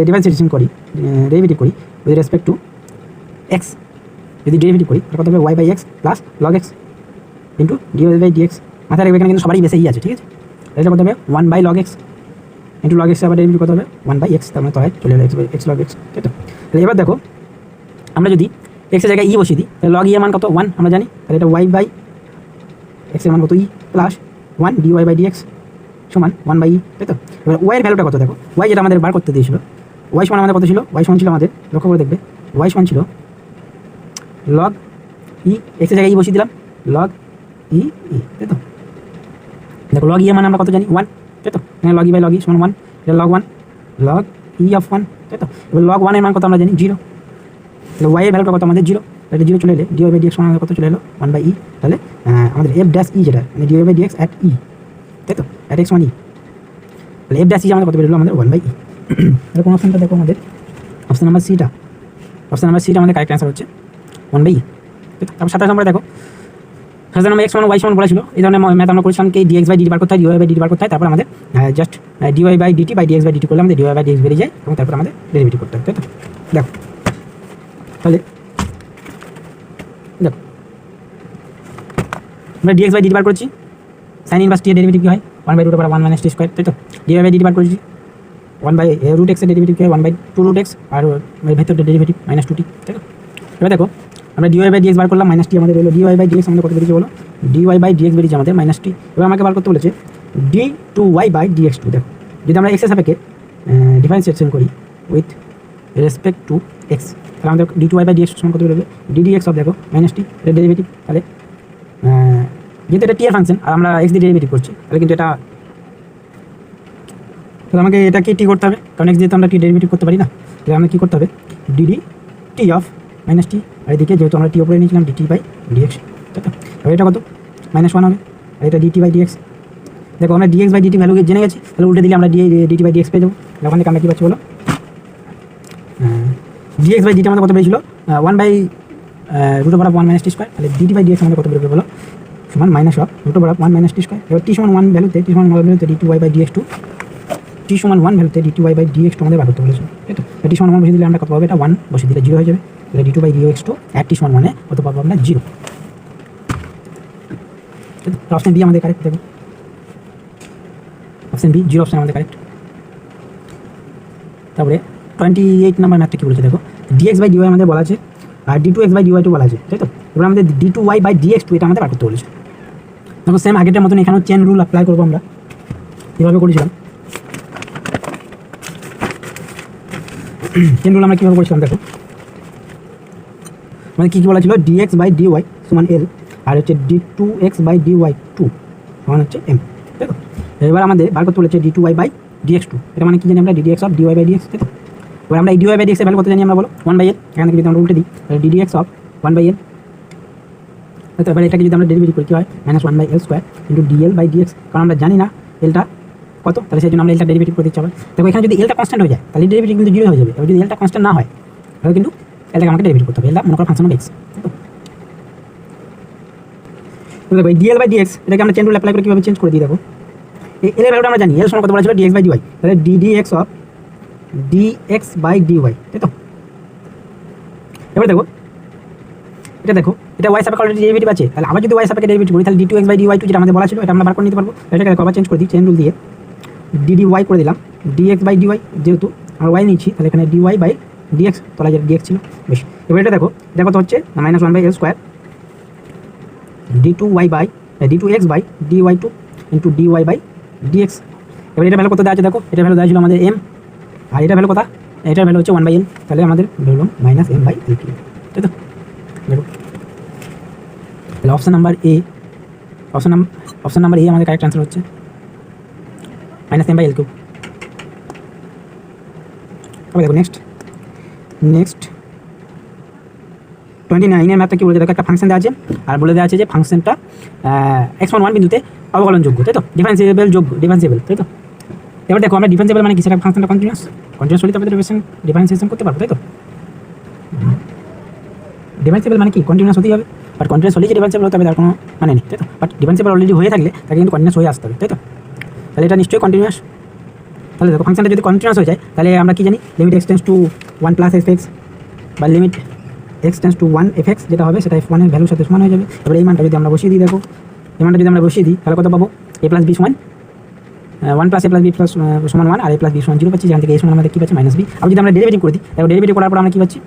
ডিফারেন্সিয়েশন করি, ডেরিভেটিভ করি উইথ রেসপেক্ট টু এক্স, যদি ডেরিভেটিভ করি তাহলে কত হবে Y by X plus log X into D Y by D X. মাথায় রাখবে এখানে কিন্তু সবারই বেসে ই আছে, ঠিক আছে? এটা কত হবে 1 by log X into log X, আবার ডেরিভেটিভ কত হবে 1 বাই এক্স, তার মানে তো হয় চলে এলো X by X log X, তাই তো? তাহলে এবার দেখো আমরা যদি এক্সের জায়গায় ই বসিয়ে দিই, তাহলে লগ ই এর মান কত 1 আমরা জানি, তাহলে এটা ওয়াই বাই এক্সের মান কত E plus one D Y by D X সমান ওয়ান বাই ই, তাই তো। এবার ওয়াইয়ের ভ্যালুটা কত দেখো, ওয়াই যেটা আমাদের বার করতে দিয়েছিল, ওয়াই সমান আমাদের কত ছিল, ওয়াই সমান ছিল আমাদের, লক্ষ্য করে দেখবে, ওয়াই সমান ছিল লগ ই, এক্সের জায়গায় ই বসিয়ে দিলাম, লগ ই ই, তাই তো। দেখো লগ ই এর মানে আমরা কত জানি, ওয়ান, তাই তো। এখানে লগ ই বাই লগ ই সমান ওয়ান, এটা log one, log E of one, তাই তো। এবার লগ ওয়ানের মান কত আমরা জানি, জিরো। তাহলে ওয়াই এর ভ্যালুটা কত আমাদের জিরো, তাহলে জিরো চলে এলে D Y by D X সমান কত চলে এলো, ওয়ান বাই ই। তাহলে আমাদের এফ ড্যাশ ই যেটা মানে D Y by D X at E, তাই তো, অ্যাট এক্স ওয়ান ই। তাহলে এফ ড্যাশ ই আমাদের কত বেরোলো, আমাদের ওয়ান বাই ই। তাহলে কোন অপশনটা দেখো আমাদের, অপশন নাম্বার সিটা, অপশন নাম্বার সিটা আমাদের কারেক্ট অ্যান্সার হচ্ছে ওয়ান বাই ই। তারপর 27 নম্বরে দেখো, 27 নম্বর এক্স সমান ওয়াই সমান বলেছিল, এই ধরনের ম্যাথ আমরা করেছিলাম কি ডিএক্স বাই ডিটি বার করতে হয়, ডিওয়াই বাই ডিটি বার করতে হয়, তারপর আমাদের just DY by DT by DX by DT করলে আমাদের ডিওয়াই বাই ডিএক্স বেরিয়ে যায় এবং তারপর আমাদের ডেরিভেটিভ করতে হয়, তাই তো। দেখো তাহলে দেখো আমরা ডিএক্স বাই ডিটি বার করেছি, সাইন ইনভার্স টি এর ডেরিভেটিভ কি হয়, one by root over one minus T square, তাই তো। ডিওয়াই বাই ডিটি বার করেছি, ওয়ান বাই রুট এক্সের ডেরিভেটিভ কি হয়, one by two root X, আর ভেতর ডেরিভেটিভ মাইনাস টু টি, তাই তো। এবার দেখো আমরা ডিওয়াই বাই ডিএক্স বার করলাম, মাইনাস টি আমাদের হলো, ডিওয়াই বাই ডিএক্স আমাদের কত বেরিয়েছে বলো, ডিওয়াই বাই ডিএক্স বেরিয়েছে আমাদের মাইনাস টি। এবার আমাকে বার করতে বলেছে D two Y by DX two. দেখো যদি আমরা এক্সের সাপেক্ষে ডিফারেন্সিয়েশন করি উইথ রেসপেক্ট টু এক্স, তাহলে আমাদের D two Y by DX সমান কত বেরোবে, ডি এক্স অফ দেখো মাইনাস টি এর ডেরিভেটিভ। তাহলে যেহেতু এটা টি এর ফাংশন আর আমরা এক্স দিয়ে ডেরিভেটিভ করছি, তাহলে কিন্তু এটা, তাহলে আমাকে এটাকে টি করতে হবে, কারণ এক্স যেহেতু আমরা টি ডেরিভেটিভ করতে পারি না, তাহলে আমাকে কী করতে হবে, ডিডি টি অফ মাইনাস টি, আর এদিকে যেহেতু আমরা টি ওপরে নিয়েছিলাম ডিটি বাই ডিএক্স, তাই তো। এবার এটা কত, মাইনাস ওয়ান হবে, আর এটা ডিটি বাই ডিএক্স। দেখো আমরা ডিএক্স বাই ডিটি ভ্যালু জেনে গেছি, তাহলে উল্টে দিলে আমরা ডিটি বাই ডিএক্স পেয়ে যাবো। ওখান থেকে আমরা কী পাচ্ছি বলো, ডিএক্স বাই ডিটি আমাদের কত পেয়েছিল, one by root over one minus T square, তাহলে ডিটি বাই ডিএক্স আমাদের কত বেরোবে বলো, সমান minus of root over one minus T square. এবার টি সমান ওয়ান ভ্যালুতে, টি সমান ওয়ান ভ্যালুতে D two Y by DX two, T সমান ওয়ান ভ্যালুতে D two Y by DX two আমাদের বার করতে বলেছে, তাই তো। টি সমান ওয়ান বসে দিলে আমরা কত পাবো, এটা ওয়ান বসে দিলে জিরো হয়ে যাবে, তাহলে D two by DX two at T সমান ওয়ানে কত পাবো আমরা, জিরো। অপশন বি আমাদের কারেক্ট, দেখো অপশন বি, জিরো অপশন আমাদের কারেক্ট। তারপরে 28 নম্বর ম্যাথটা কী বলেছে দেখো, ডিএক্স বাই ডিওয়াই আমাদের বলা আছে, আর D two X by DY two বলা আছে, তাই তো। এবার আমাদের D two Y by DX two এটা আমাদের বার করতে বলেছে। দেখো সেম আগেরটার মতন এখানেও চেন রুল অ্যাপ্লাই করবো আমরা, কীভাবে করেছিলাম চেন রুল আমরা কীভাবে করেছিলাম দেখো, মানে কী কী বলা ছিল, ডিএক্স বাই ডিওয়াই সমান এল, আর হচ্ছে D two X by DY two সমান হচ্ছে এম, তাই তো। এবার আমাদের বার করতে বলেছে D two Y by DX two, এটা মানে কী জানি আমরা, DD X of DY by DX, তাই তো। এবার আমরা এই ডিওয়াই বাই ডিএক্সের ভ্যালু কত জানি আমরা বলো, ওয়ান বাই এল, এখান থেকে যদি আমরা উল্টে দিই তাহলে DD X of one by L, তো এবার এটাকে যদি আমরা ডেরিভেটিভ করি কী হয়, minus one by L square into DL by DX, কারণ আমরা জানি না এলটা কত, তাহলে সেই জন্য আমরা এলটা ডেরিভেটিভ করে দিচ্ছি আবার। দেখো এখানে যদি এলটা কনস্ট্যান্ট হয়ে যায় তাহলে ডেরিভেটিভ কিন্তু জিরো হয়ে যাবে, এবার যদি এলটা কনস্ট্যান্ট না হয় তাহলে কিন্তু এলটাকে আমাকে ডেরিভেটিভ করতে হবে, এলটা মনে করো ফাংশন অফ এক্স, তো দেখো এই ডিএল বাই ডিএক্স এটাকে আমরা চেন রুল অ্যাপ্লাই করে কীভাবে চেঞ্জ করে দিই, দেখো এই এল এর ভ্যালুটা আমরা জানি, এল সমান কত বলা ছিল ডিএক্স বাই ডিওয়াই, তাহলে DD X of DX by DY, তাই তো। এবার দেখো এটা, দেখো এটা ওয়াই সাপেক্ষে অলরেডি ডেরিভেটিভ আছে, তাহলে আবার যদি ওয়াই সাপেক্ষে ডেরিভেটিভ করি তাহলে D two X by DY two যেটা আমাদের বলা ছিল এটা আমরা বার করে নিতে পারবো। এটাকে আবার চেঞ্জ করে দিই, চেন রুল দিয়ে ডিডি ওয়াই করে দিলাম, ডিএক্স বাই ডিওয়াই, যেহেতু আমরা ওয়াই নিচ্ছি তাহলে এখানে ডিওয়াই বাই ডিএক্স, তোলা যেটা ডিএক্স ছিল বেশ। এবার এটা দেখো, এটা কত হচ্ছে না, minus one by L square D two Y by D two X by DY two into DY by DX. এবার এটা ভ্যালু কত দেওয়া আছে দেখো, এটা ভ্যালু দেওয়া ছিল আমাদের এম, আর এটা ভ্যালু কত, এটার ভ্যালু হচ্ছে ওয়ান বাই এল, তাহলে আমাদের value minus M by L Q, তাই তো। দেখো তাহলে option number A, option number A আমাদের কারেক্ট আনসার হচ্ছে minus M by L Q. তবে দেখো নেক্সট 29 এর ম্যাথটা কি বলেছে দেখো, একটা ফাংশন দেওয়া আছে আর বলে দেওয়া আছে যে ফাংশনটা x1 বিন্দুতে অবকলনযোগ্য, তাই তো, ডিফারেন্সিয়েবল, তাই তো। এবার দেখো আমরা ডিফারেন্সিয়েবল মানে কি, সেটা ফাংশনটা কন্টিনিউয়াস হলে তবে ডিফারেন্সিয়েশন করতে পারবো, তাই তো। ডিফারেন্সিয়েবল মানে কি, কন্টিনিউয়াস হতেই হবে, বাট কন্টিনিউয়াস হলেই যে ডিফারেন্সিয়েবল হতে হবে তার কোনো মানে নেই, তাই তো। বাট ডিফারেন্সিয়েবল অলরেডি হয়ে থাকলে তাকে কিন্তু কন্টিনিউয়াস হয়ে আসতে হবে, তাই তো। তাহলে এটা নিশ্চয়ই কন্টিনিউয়াস। তাহলে দেখো ফাংশনটা যদি কন্টিনিউয়াস হয়ে যায় তাহলে আমরা কি জানি, limit X tends to 1 plus F X বা limit X tends to 1 F X যেটা হবে সেটা f1 এর ভ্যালুর সাথে সমান হয়ে যাবে। এবার এই মানটা যদি আমরা বসিয়ে দিই, দেখো এই মানটা যদি আমরা বসিয়ে দিই তাহলে কত পাবো, এ প্লাস বি সমান 1 প্লাস এ প্লাস বি প্লাস সমান 1, আর এ প্লাস বি সমান 0 পাচ্ছি, যেখান থেকে এ সমান আমাদের কী পাচ্ছি মাইনাস বি। আর যদি আমরা ডেরিভেটিভ করে দিই, দেখো ডেরিভেটিভ করার পর আমরা কী পাচ্ছি,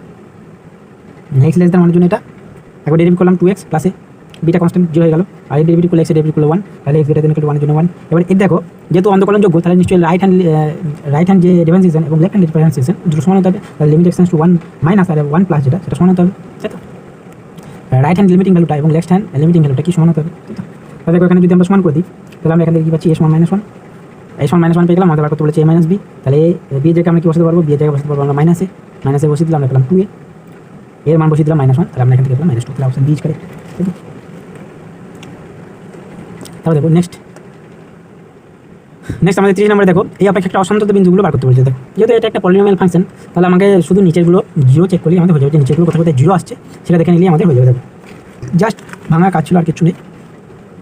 এক্স লেস দ্যান 1 এর জন্য এটা একবার ডেরিভেটিভ করলাম 2x প্লাস এ, বিটা কনস্ট্যান্ট 0 হয়ে গেল, আর এই ডেরিভেটিভ করলে এক্স ডেরিভেটিভ করলে 1, তাহলে x greater than equal to 1 এর জন্য 1। এবার এর দেখো যেহেতু অন্তকলনযোগ্য তাহলে নিশ্চয়ই রাইট হ্যান্ড যে ডিফারেন্সিয়েশন এবং লেফট হ্যান্ড ডিফারেন্সিয়েশন দুটো সমান হতে হবে। তাহলে লিমিট এক্সটেন্স টু 1 মাইনাস আর 1 প্লাস যেটা সেটা সমান হতে হবে, তাই তো? রাইট হ্যান্ড লিমিটিং ভ্যালুটা এবং লেফট হ্যান্ড লিমিটিং ভ্যালুটা কি সমান হতে হবে, তাই তো? তাহলে দেখো এখানে যদি আমরা সমান করে দিই তাহলে আমরা এখান থেকে কী পাচ্ছি, a সমান -1, a সমান -1 পেয়ে গেলাম। আমাদের বার করতে বলেছে a মাইনাস b, তাহলে b এর জায়গায় আমরা কি বসাতে পারবো, b এর জায়গায় বসাতে পারবো আমরা মাইনাসে বসিয়ে দিলাম, আমরা পেলাম 2a, এর মান বসিয়ে দিলাম -1, তাহলে আমরা এখান থেকে পেলাম -2, তাহলে অপশন বি ইজ কারেক্ট, তাই তো? তারপর দেখো নেক্সট আমাদের 30 নম্বরে দেখো এই অপেক্ষা একটা অসন্তত বিন্দুগুলো বার করতে বলছে। দেখো যেহেতু এটা একটা পলিনোমিয়াল ফাংশন তাহলে আমাকে শুধু নিচেরগুলো জিরো চেক করলেই আমাদের হয়ে যাবে, যে নিচেরগুলো কোথাও কোথায় জিরো আসছে সেটা দেখে নিলেই আমাদের হয়ে যাবে। দেখো জাস্ট ভাঙা কাজ ছিল আর কিছু নেই।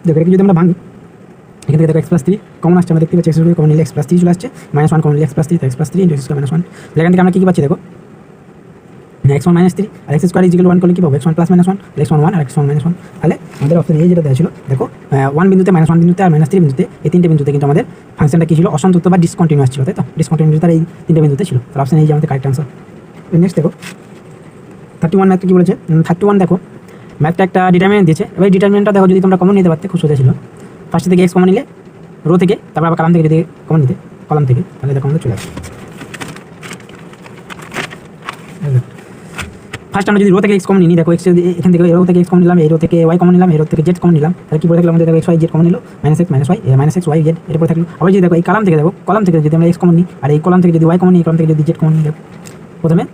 দেখো এটা যদি আমরা ভাঙি এখান থেকে দেখো x+3 কমন আসছে, আমরা দেখতে পাচ্ছি x² কমন নিলে x+3 চলে আসছে, -1 কমন নিলে x+3, তো x+3 × x² -1, এখান থেকে আমরা কী পাচ্ছি দেখো x1 -3 আর x² = 1 করলে কী পাবো, x1 + -1, x1 1 আর x1 -1, তাহলে আমাদের অপশন এ যেটা দেওয়া ছিল দেখো 1 বিন্দুতে, -1 বিন্দুতে আর -3 বিন্দুতে, এই তিনটে বিন্দুতে কিন্তু আমাদের ফাংশনটা কী ছিল, অসন্তত বা ডিসকন্টিনিউয়াস ছিল, তাই তো? ডিসকন্টিনিউয়াস তার এই তিনটে বিন্দুতে ছিল, তাহলে অপশন এই যে আমাদের কারেক্ট আনসার। নেক্সট দেখো 31 ম্যাথটা কী বলেছে, 31 দেখো ম্যাথটা একটা ডিটারমিনেন্ট দিয়েছে। এবার ডিটারমিনেন্টটা দেখো যদি তোমরা কমন নিতে পারতে খুব সোজা ছিল, ফার্স্ট থেকে x কমন নিলে রো থেকে, তারপর আবার কলাম থেকে যদি কমন নিতে কলাম থেকে, তাহলে দেখো আমাদের চলে আসবে। ফার্স্ট আমরা যদি রো থেকে x কমন নিই, দেখো x এখান থেকে রো থেকে x কমন নিলাম, এই রো থেকে y কমন নিলাম, এই রো থেকে z কমন নিলাম, তাহলে কি বলে থাকলো আমাদের দেখো x y z কমন নিলো, -x -y -x y z এটা পড়ে থাকলো। আবার যদি দেখো এই কলাম থেকে, দেখো কলাম থেকে যদি আমরা x কমন নিই আর এই কলাম থেকে যদি y কমন নিই, এই কলাম থেকে যদি z কমন নিই, দেখো প্রথমে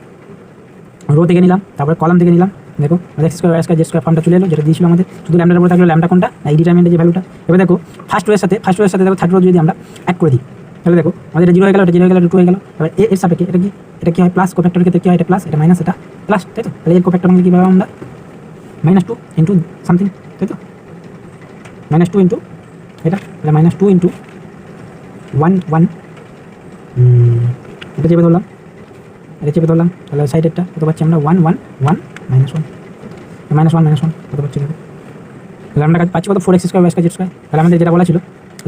রো থেকে নিলাম তারপরে কলাম থেকে নিলাম, দেখো x² y² z² ফর্মটা চলে এলো যেটা দিয়েছিল আমাদের, শুধু ল্যামডার উপরে থাকলো ল্যামডা কোনটা না এই ডিটারমিনেন্টের যে ভ্যালুটা। এবার দেখো ফার্স্ট রোয়ের সাথে দেখো থার্ড রো যদি আমরা অ্যাড করে দিই তাহলে দেখো আমাদের এটা 0 হয়ে গেল, এটা 0 হয়ে গেল, এটা 2 হয়ে গেল। এবার এর সাপেক্ষে এটা কি হয় প্লাস, কোফ্যাক্টরের ক্ষেত্রে কি হয়, এটা প্লাস, এটা মাইনাস, এটা প্লাস, তাই তো? তাহলে এর কোফ্যাক্টর মানে কী পাবো আমরা, -2 ইন্টু সামথিং, তাই তো? -2 ইন্টু এটা, তাহলে -2 ইন্টু 1 1 এটা চেপে ধরলাম, তাহলে সাইডেরটা কত পাচ্ছি আমরা 1 1 1 -1 -1 কত পাচ্ছি দেখো, তাহলে আমরা পাচ্ছি কত 4x² y² z², তাহলে আমাদের যেটা বলা ছিল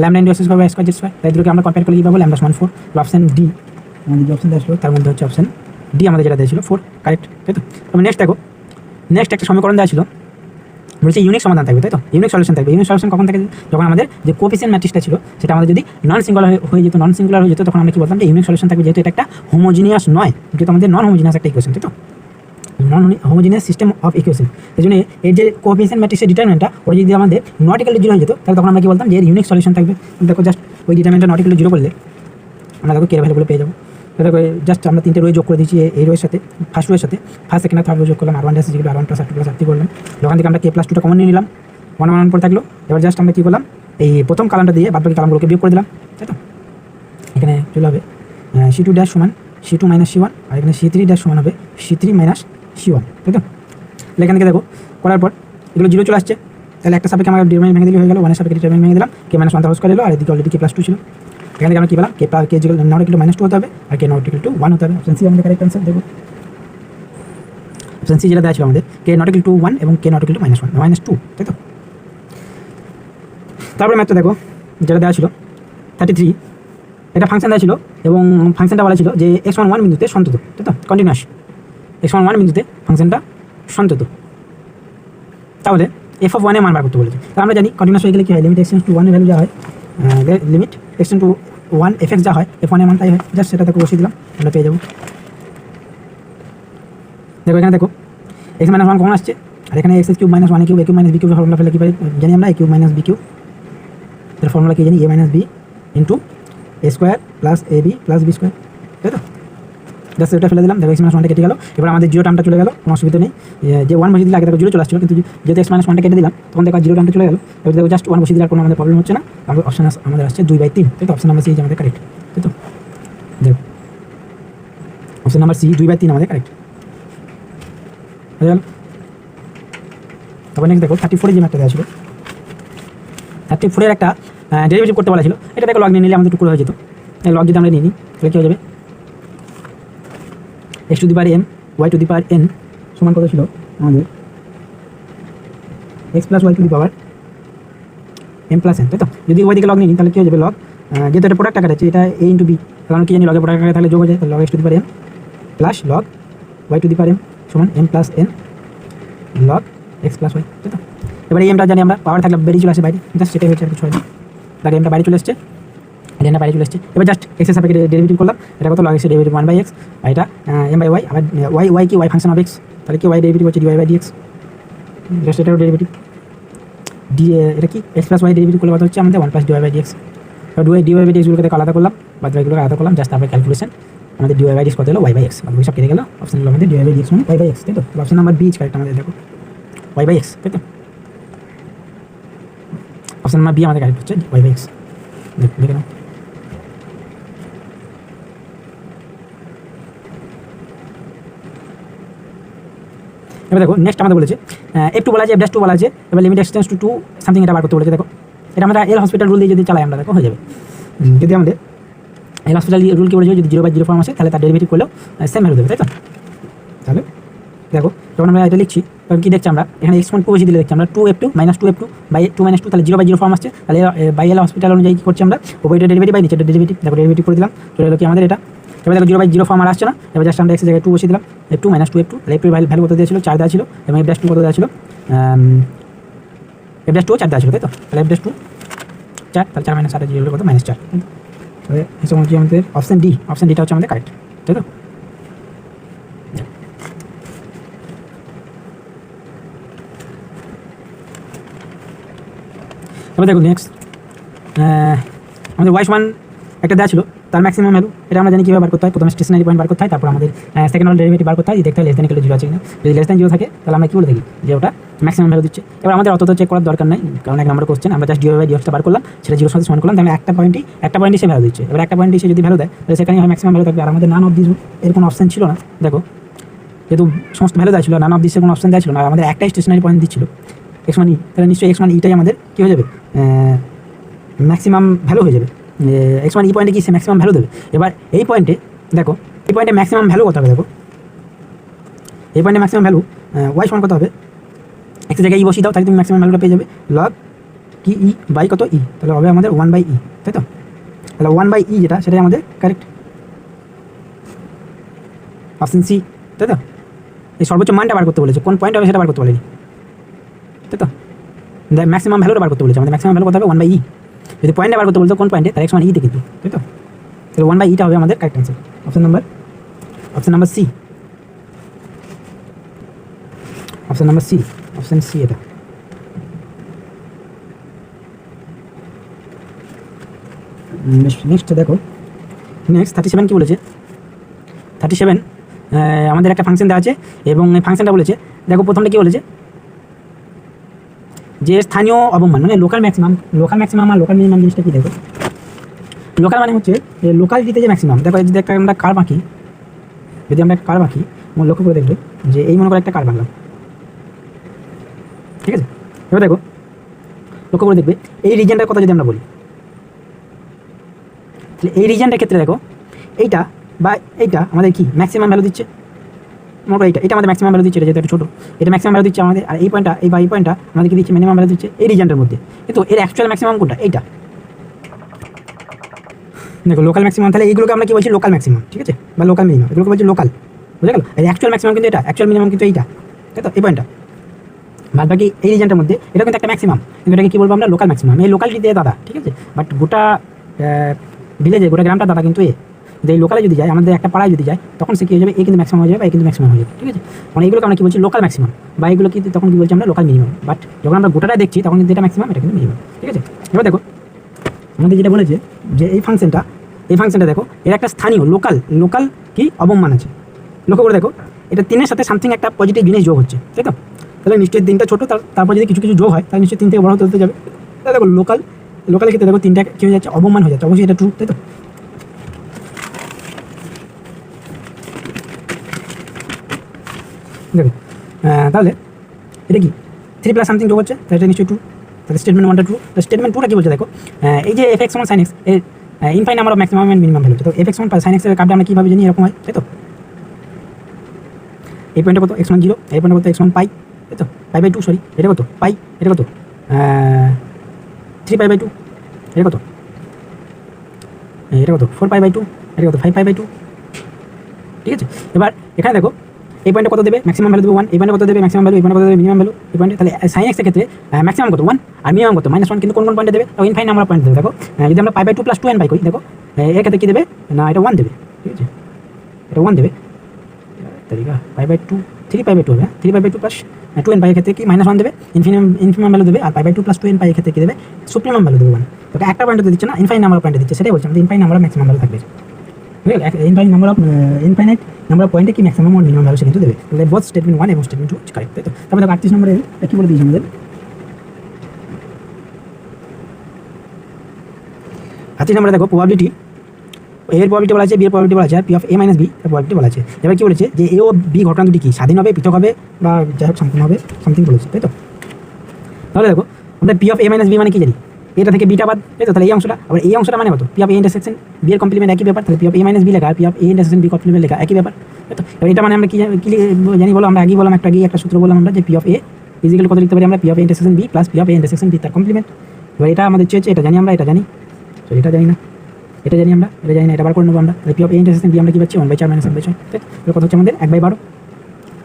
lambda into x² y² z², তাই দুটোকে আমরা কম্পেয়ার করলে কী পাবো, ল্যামডা সমান 4, অপশন ডি আমাদের যে অপশন দেওয়া ছিল তার মধ্যে হচ্ছে অপশন ডি আমাদের যেটা দিয়েছিল 4 কারেক্ট, তাই তো? তবে নেক্সট দেখো নেক্সট একটা সমীকরণ দেওয়া ছিল, বলছে ইউনিক সমাধান থাকবে, তাই তো? ইউনিক সলিউশন থাকবে। ইউনিক সলিউশন কখন থাকে, যখন আমাদের যে কোএফিসিয়েন্ট ম্যাট্রিক্সটা ছিল সেটা আমাদের যদি নন সিঙ্গুলার হয়ে যেত, তখন আমরা কি বলতাম যে ইউনিক সলিউশন থাকবে, যেহেতু এটা একটা হোমোজিনিয়াস নয়, যেহেতু আমাদের নন হোমোজিনিয়াস একটা ইকুয়েশন, তাই তো? Non homogeneous system of equation, এই জন্য এর যে কোএফিসিয়েন্ট ম্যাট্রিক্সের ডিটারমিনেন্টটা ওটা যদি আমাদের নট ইকুয়াল টু 0 হয়ে যেত তাহলে তখন আমরা কি বলতাম যে এর ইউনিক সলিউশন থাকবে। দেখো জাস্ট ওই ডিটারমিনেন্টটা নট ইকুয়াল টু 0 করলে আমরা দেখো কে ভ্যালুগুলো পেয়ে যাবো। দেখো জাস্ট আমরা তিনটে রো যোগ করে দিচ্ছি এই রোয়ের সাথে, ফার্স্ট রোয়ের সাথে, ফার্স্ট সেকেন্ড আর থার্ড রো যোগ করলাম, r1 = r1 + r2 + r3 করলাম, যখন থেকে আমরা k+2টা কমন নিয়ে নিলাম, 1 1 পরে থাকলো। এবার জাস্ট আমরা কী করলাম, এই প্রথম কালামটা দিয়ে বাদবাকি কালামগুলোকে বিয়োগ করে দিলাম, তাই তো? এখানে চলে হবে c2 ড্যাশ সমান c2 - c1, আর এখানে c3 ড্যাশ সমান হবে c3 - c1, তাই তো? এখান থেকে দেখো করার পর এগুলো 0 চলে আসছে, তাহলে একটা সাপেক্ষে আমরা ডিটারমিনেন্ট ভেঙে দিলে হয়ে গেল, 1 এর সাপেক্ষে ডিটারমিনেন্ট ভেঙে দিলাম, k - 1 হোল স্কয়ার এলো, আর এদিকে অলরেডি k+2 ছিল। এখান থেকে আমরা কী পেলাম, k নট ইকুয়াল টু -2 হতে হবে আর k নট ইকুয়াল টু 1 হতে হবে। অপশন সি আমাদের কারেক্ট আনসার। দেখো অপশন সি যেটা দেওয়া ছিল আমাদের k নট ইকুয়াল টু 1 এবং k নট ইকুয়াল টু -2, তাই তো? তারপরে ম্যাথটা দেখো যেটা দেওয়া ছিল 33, এটা ফাংশন দেওয়া ছিল এবং ফাংশনটা বলা ছিল যে x1 1 বিন্দুতে সন্তত, তাই তো? কন্টিনিউয়াস x1 1 বিন্দুতে ফাংশনটা সন্তত, তাহলে f(1) এর মান বার করতে বলেছে। তাহলে আমরা জানি কন্টিনিউয়াস হয়ে গেলে কী হয়, লিমিট এক্সটেন্স টু 1 এর ভ্যালু যা হয়, লিমিট এক্সটেন্স টু 1 f(x) যা হয় f(1) এর মান তাই হয়, জাস্ট সেটা দেখো বসিয়ে দিলাম, আমরা পেয়ে যাবো। দেখো এখানে দেখো x - 1 কমন আসছে, আর এখানে x³ - 1 a³ a³ - b³ formula ফেলে কী পাই জানি আমরা, a³ - b³ এর ফর্মুলা কি জানি, a - b into a² + ab + b², তাই তো? জাস্ট এটা ফেলে দিলাম, দেখো x - 1টা কেটে গেল। এবার আমাদের 0 টার্মটা চলে গেল, কোনো অসুবিধা নেই, যে 1 বসিয়ে দিলে আগে দেখো 0 চলে আসছিল, কিন্তু যেহেতু x - 1টা কেটে দিলাম তখন দেখো 0 টার্মটা চলে গেল। এবার দেখো জাস্ট 1 বসিয়ে দিলে আর কোনো আমাদের প্রবলেম হচ্ছে না, তারপর অপশন আমাদের আসছে 2/3, তাই তো? অপশন নাম্বার সি আমাদের কারেক্ট, তাই তো? দেখো অপশন নাম্বার সি 2/3 আমাদের কারেক্ট হয়ে গেল। তারপর নেক্সট দেখো 34 যে ম্যাথটা দেওয়া ছিল, 34 এর একটা ডেরিভেটিভ করতে বলা ছিল, এটা দেখো লগ নিয়ে নিলে আমাদের টুকরো হয়ে যেত। লগ যদি আমরা নিয়ে নিই তাহলে কী হয়ে যাবে, x two the power m y two the power n সমান কত ছিল আমাদের x + y two the power m + n, তাই তো? যদি ওই দিকে লগ নিই তাহলে কী হয়ে যাবে, লগ যেহেতু এটা প্রোডাক্ট আকারে আছে, এটা a ইন্টু b, কারণ কি জানি লগের প্রোডাক্ট আকারে তাহলে যোগ হয়ে যায়, তাহলে log x two the power m plus log y two the power m সমান m + n log x + y, তাই তো? এবার এই এমটা জানি আমরা, পাওয়ার থাকলে বেরিয়ে চলে আসে বাইরে, জাস্ট সেটাই হচ্ছে আর কিছু হয়নি। তাকে এমটা বাইরে চলে এসছে, এমটা বাইরে চলে এসছে। এবার জাস্ট এক্সের সাপেক্ষে ডেরিভেটিভ করলাম, এটা কত লাগছে ডেরিভেটিভ 1/x, আর এটা এম বাই ওয়াই, আবার ওয়াই কি ওয়াই ফাংশন অফ এক্স, তাহলে কি ওয়াই ডেরিভেটিভ হচ্ছে ডিওয়াই বাই ডিএক্স, জাস্ট এটাও ডেরিভেটিভ এটা কি এক্স প্লাস ওয়াই ডেরিভেটিভ করলে কত হচ্ছে আমাদের 1 + DY by DX. DY by ডিএক্সগুলোকে দেখো আলাদা করলাম, বাদ বাকিগুলোকে আলাদা করলাম, জাস্ট তারপরে ক্যালকুলেশন আমাদের ডিওয়াই বাই ডিএক্স কত হলো ওয়াই বাই এক্স, বাকি সব কেটে গেল, অপশন হলো আমাদের ডিওয়াই বাই ডিএক্স মানে ওয়াই বাই এক্স, তাই তো। অপশন নাম্বার বি কারেক্ট আমাদের, দেখো ওয়াই বাই এক্স, তাই তো। অপশন নাম্বার বি আমাদের কারেক্ট হচ্ছে ওয়াই বাই এক্স, দেখে নাও। এবার দেখো নেক্সট আমাদের বলেছে f2 বলা আছে, f'2 বলা আছে, এবার লিমিট এক্সটেন্স টু 2 সামথিং এটা বার করতে বলেছে। দেখো এটা আমরা এল হসপিটাল রুল দিয়ে যদি চালাই আমরা, দেখো হয়ে যাবে। যদি আমাদের এল হসপিটাল রুল কি বলেছে, যদি 0/0 ফর্ম আসে তাহলে তার ডেরিভেটিভ করলেও সেম ভ্যালু দেবে, তাই তো। তাহলে দেখো যখন আমরা এটা লিখছি তখন কি দেখছি আমরা, এখানে এক্স টু বেশি দিলে দেখছি আমরা 2f2 - 2f2 বাই 2 - 2, তাহলে 0/0 ফর্ম আসছে, তাহলে বাই এল হসপিটাল অনুযায়ী কী করছি আমরা, ওপরটা ডেরিভেটিভ বাই নিচেটা ডেরিভেটিভ, দেখো ডেরিভেটিভ করে দিলাম, চলে এলো কি আমাদের এটা। এবার দেখো 0/0 ফর্ম আর আসছে না, এবার জাস্ট আমরা এক্সের জায়গায় 2 বসিয়ে দিলাম, f2 - 2f2, তাহলে f2 ভ্যালু কত দেওয়া ছিল 4 দেওয়া ছিল, এবং f'2 কত দেওয়া ছিল, f'2 4 দেওয়া ছিল, তাই তো। তাহলে f'2 4, তাহলে 4 - 8 0 কত -4, তাহলে হিসাব অনুযায়ী আমাদের অপশন ডিটা হচ্ছে আমাদের কারেক্ট, তাই তো। এবার দেখো নেক্সট আমাদের y1 একটা দেওয়া ছিল, তার ম্যাক্সিমাম ভ্যালু, এটা আমরা জানি কীভাবে বার করতে হয়। প্রথমে স্টেশনারি পয়েন্ট বার করতে হয়, তারপর আমাদের সেকেন্ড অর্ডার ডেরিভেটিভ বার করতে হয়, দেখতে হয় লেস দ্যান ইকুয়াল টু 0 আছে কিনা। যদি লেস দ্যান 0 থাকে তাহলে আমরা কী বলে থাকি যে ওটা ম্যাক্সিমাম ভ্যালু দিচ্ছে। এবার আমাদের অত তো চেক করার দরকার নেই, কারণ 1 নম্বর কোশ্চেন, আমরা জাস্ট ডিওয়াই বাই ডিএক্সটা বার করলাম, সেটা 0 সাথে সমান করলাম, তাহলে একটা পয়েন্টই সে ভ্যালু দিচ্ছে। এবার একটা পয়েন্টই সে যদি ভ্যালু দেয় তাহলে সেখানে হয় ম্যাক্সিমাম ভ্যালু থাকবে। আর আমাদের নান অফ দিস এর কোনো অপশন ছিল না, দেখো যেহেতু সমস্ত ভ্যালু দেওয়া ছিল, নান অফ দিসের কোনো অপশন দেওয়া ছিল না, আর আমাদের একটাই স্টেশনারি পয়েন্ট দিচ্ছিল x1 e, তাহলে নিশ্চয়ই x1 ইটাই আমাদের কী হয়ে যাবে ম্যাক্সিমাম ভ্যালু হয়ে যাবে। x1 e পয়েন্টে কি সে ম্যাক্সিমাম ভ্যালু দেবে। এবার এই পয়েন্টে দেখো, এই পয়েন্টে ম্যাক্সিমাম ভ্যালু কত হবে, দেখো এই পয়েন্টে ম্যাক্সিমাম ভ্যালু y সমান কত হবে, x জায়গায় ই বসিয়ে দাও, তাহলে তুমি ম্যাক্সিমাম ভ্যালুটা পেয়ে যাবে লগ কি ই বাই কত ই, তাহলে হবে আমাদের 1/e, তাই তো। তাহলে 1/e যেটা সেটাই আমাদের কারেক্ট অপশন সি, তাই তো। এই সর্বোচ্চ মানটা বার করতে বলেছে, কোন পয়েন্ট হবে সেটা বার করতে বলেনি, তাই তো। ম্যাক্সিমাম ভ্যালুটা বার করতে বলেছে, আমাদের ম্যাক্সিমাম ভ্যালু কত হবে 1/e। যদি পয়েন্টটা বার করতে বলতো কোন পয়েন্টে, তার x1 ইতে কিন্তু, তাই তো। তাহলে 1/eটা হবে আমাদের correct answer, option number C, option C এটা। নেক্সট দেখো, নেক্সট 37 কি বলেছে, 37 আমাদের একটা ফাংশন দেওয়া আছে, এবং এই ফাংশনটা বলেছে, দেখো প্রথমটা কি বলেছে যে স্থানীয় অবমান মানে লোকাল ম্যাক্সিমাম আর লোকাল মিনিমাম জিনিসটা কি, দেখো লোকাল মানে হচ্ছে লোকালিটিতে যে ম্যাক্সিমাম। দেখো যদি একটা আমরা কার্ভ আঁকি, লক্ষ্য করে দেখবে যে এই মনে করে একটা কার্ভ আঁকলাম, ঠিক আছে। এবার দেখো লক্ষ্য করে দেখবে এই রিজনটার কথা যদি আমরা বলি, তাহলে এই রিজনটার ক্ষেত্রে দেখো এইটা বা এইটা আমাদের কি ম্যাক্সিমাম ভ্যালু দিচ্ছে, মনে করো এটা আমাদের ম্যাক্সিমাম ভ্যালু দিচ্ছে, এটা যেহেতু একটু ছোটো, এটা ম্যাক্সিমাম ভ্যালু দিচ্ছে আমাদের। আর এই পয়েন্টটা এই পয়েন্টটা আমাদের কি দিচ্ছে, মিনিমাম ভ্যালু দিচ্ছে এই রিজনটার মধ্যে। কিন্তু এর অ্যাকচুয়াল ম্যাক্সিমাম কোনটা, এইটা দেখো লোকাল ম্যাক্সিমাম। তাহলে এইগুলোকে আমরা কি বলছি লোকাল ম্যাক্সিমাম, ঠিক আছে, বা লোকাল মিনিমাম, এগুলোকে বলছি লোকাল, বুঝে গেল। এর অ্যাকচুয়াল ম্যাক্সিমাম কিন্তু এটা, অ্যাকচুয়াল মিনিমাম কিন্তু এইটা, তাই তো, এই পয়েন্টটা। বাদ বাকি এই রিজনটার মধ্যে এটা কিন্তু একটা ম্যাক্সিমাম, কিন্তু এটাকে কী বলবো আমরা লোকাল ম্যাক্সিমাম। এই লোকালিটি দিয়ে দাদা, ঠিক আছে, বাট গোটা ভিলেজে গোটা গ্রামটা দাদা কিন্তু যে এই লোকালে যদি যায়, আমাদের একটা পাড়ায় যদি যায়, তখন সে কী হয়ে যাবে, এই কিন্তু ম্যাক্সিমাম হয়ে যাবে, বা এই কিন্তু ম্যাক্সিমাম হয়ে যাবে, ঠিক আছে। মানে এইগুলোকে আমরা কী বলছি লোকাল ম্যাক্সিমাম, বা এইগুলো কি তখন কী বলছি আমরা লোকাল মিনিমাম। বাট যখন আমরা গোটাটা দেখছি তখন কিন্তু এটা ম্যাক্সিমাম, এটা কিন্তু মিনিমাম, ঠিক আছে। এবার দেখো আমাদের যেটা বলেছে যে এই ফাংশনটা দেখো এর একটা স্থানীয় লোকাল কি অবমান আছে। লক্ষ্য করে দেখো এটা 3-এর সাথে সামথিং একটা পজিটিভ জিনিস যোগ হচ্ছে, তাই তো। তাহলে নিশ্চয়ই 3টা ছোটো, তারপর যদি কিছু যোগ হয় তাহলে নিশ্চয়ই 3 থেকে বড় হতে যাবে। তাহলে দেখো লোকালের ক্ষেত্রে দেখো 3টা কী হয়ে যাচ্ছে, অবমান হয়ে যাচ্ছে, অবশ্যই এটা ট্রু, তাই তো। দেখো তাহলে এটা কি 3 প্লাস সামথিং যোগ হচ্ছে, তাহলে এটা নিশ্চয়ই ট্রু। তাহলে স্টেটমেন্ট 1টা ট্রু। তো স্টেটমেন্ট 2টা কী বলছে দেখো, এই যে f(x, sin x) এর infinite number of maximum and minimum value. তো f(x, sin x) এর কার্ভটা আমরা কীভাবে জানি, এরকম হয়, তাই তো। এই পয়েন্টে কত x1 0, এই পয়েন্টে কত x1 পাই, তাই তো, π/2, সরি এটা কত পাই, এটা কত 3π/2, এটা কত 4π/2, এটা কত 5π/2, ঠিক আছে। এবার এখানে দেখো এই পয়েন্টে কত দেবে ম্যাক্সিমাম ভ্যালু দেবে 1, এই পয়েন্টে কত দেবে ম্যাক্সিমাম ভ্যালু, এই পয়েন্টে কত দেবে মিনিমাম ভ্যালু, এই পয়েন্টে তাহলে sin x এর ক্ষেত্রে ম্যাক্সিমাম কত 1 আর মিনিমাম কত -1, কিন্তু কোন কোন পয়েন্টে দেবে ইনফাইনাইট নাম্বার অফ পয়েন্ট দেবে। দেখো যদি আমরা π/2 + 2n পাই করি, দেখো এর ক্ষেত্রে কী দেবে না এটা 1 দেবে, ঠিক আছে এটা 1 দেবে তরিকা π/2 3π/2 হবে 3π/2 + 2n পাই এর ক্ষেত্রে কি -1 দেবে, ইনফিনিমাম ভ্যালু দেবে, আর π/2 + 2n পাই এর ক্ষেত্রে কী দেবে সুপ্রিমাম ভ্যালু দেবে 1। তো একটা পয়েন্টে দিচ্ছে না, ইনফাইনাইট নাম্বার অফ পয়েন্টে দিচ্ছে, সেটাই বলছি আমাদের infinite number of maximum value থাকবে। ইনফাইনাইট নাম্বার অফ পয়েন্টে কি ম্যাক্সিমাম আর মিনিমাম ভ্যালু সে কিন্তু দেবে। তাহলে বোথ স্টেটমেন্ট 1 এবং স্টেটমেন্ট 2 কারেক্ট, তাই তো। তারপরে দেখো 38 নম্বরে কী বলে দিয়েছি আমাদের, 38 নম্বরে দেখো প্রবাবিলিটি, এর প্রবাবিলিটি বলা আছে, বি এর প্রবাবিলিটি বলা আছে, আর P of A minus B এর প্রবাবিলিটি বলা আছে। এবার কি বলেছে যে এ ও বি ঘটনা দুটি কি স্বাধীন হবে, পৃথক হবে, বা যাই হোক সম্পূর্ণ হবে, সামথিং বলেছে, তাই তো। তাহলে দেখো আমরা P of A minus B মানে কি জানি, এটা থেকে বিটা বাদ, তাই তো। তাহলে এই অংশটা, আবার এই অংশটা মানে কত P of A intersection B এর কমপ্লিমেন্ট একই ব্যাপার, তাহলে P of A minus B লেখা আর P of A intersection B complement লেখা একই ব্যাপার, তাই তো। এবার এটা মানে আমরা কি জানি বলো, আমরা আগেই বললাম একটা সূত্র বললাম আমরা যে পি অফ এ ইজিক্যাল কত লিখতে পারি আমরা, P of A intersection B plus P of A intersection B তার কমপ্লিমেন্ট। এবার এটা আমাদের চেয়েছে, এটা জানি আমরা, এটা জানি, তো এটা জানি না, এটা জানি আমরা, এটা জানি না, এটা বার করে নেবো আমরা। তাহলে P of A intersection B আমরা কি পাচ্ছি 1/4 - 1/6, তাই তো। কত হচ্ছে আমাদের 1/12।